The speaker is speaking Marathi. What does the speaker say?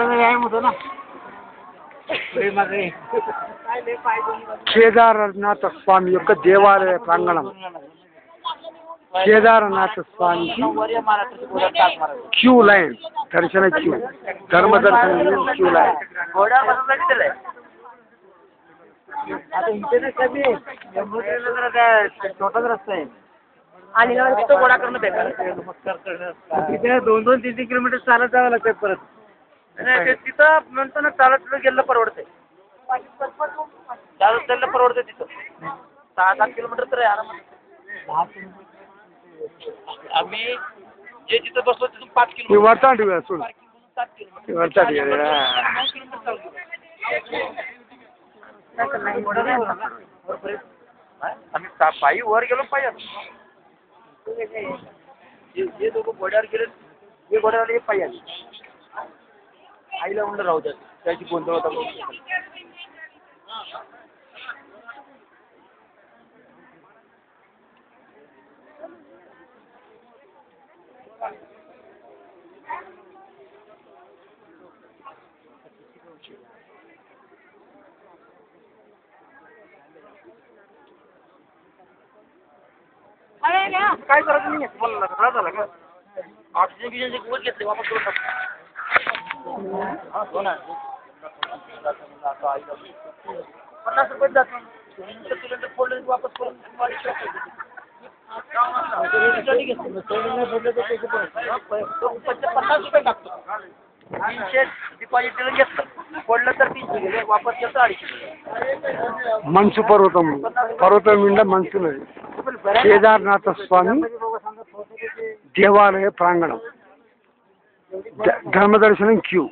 व्यायाम होतो ना. కేదారనాథ స్వామి యొక్క దేవాలయ ప్రాంగణం. కేదారనాథ స్వామికి క్యూ లైన్, దర్శన క్యూ, ధర్మ దर्शन क्यू लाइन. आता इंटरनेट कमी छोटाच रस्ता आहे आणि तो गोळा करणं बेकार तिथे 2-2-3-3 किलोमीटर चालत जावं लागतं परत. तिथं नंतर चालत गेलं परवडते. चालत चाललं परवडते तिथं. 6-7 किलोमीटर तर आहे आरामात. आम्ही जे जिथं बसलो तिथून 5 किलोमीटर वरचाटी सोड 7 किलोमीटर वरचाटी आम्ही पायी वर गेलो पायी. जे दोघं घोड्यावर गेले हे घोड्यावर पायी आले. आईला म्हणलं राहू द्या त्याची गोंधळ होता. काय करायचं नाही मला त्रास झाला का. ऑक्सिजन वर घेतले वापस करून टाकतो. हो ना 50 रुपये जात सिलेंडर फोडलं वापस करून 50 रुपये टाकतो. 300 डिपॉझिट घेतलं फोडलं तर 300 गेले वापस घेतो 250. मनसू पर्वतमिंड मनसूल కేదారనాథ స్వామి దేవాలయ ప్రాంగణం, ధర్మ దర్శనం క్యూ.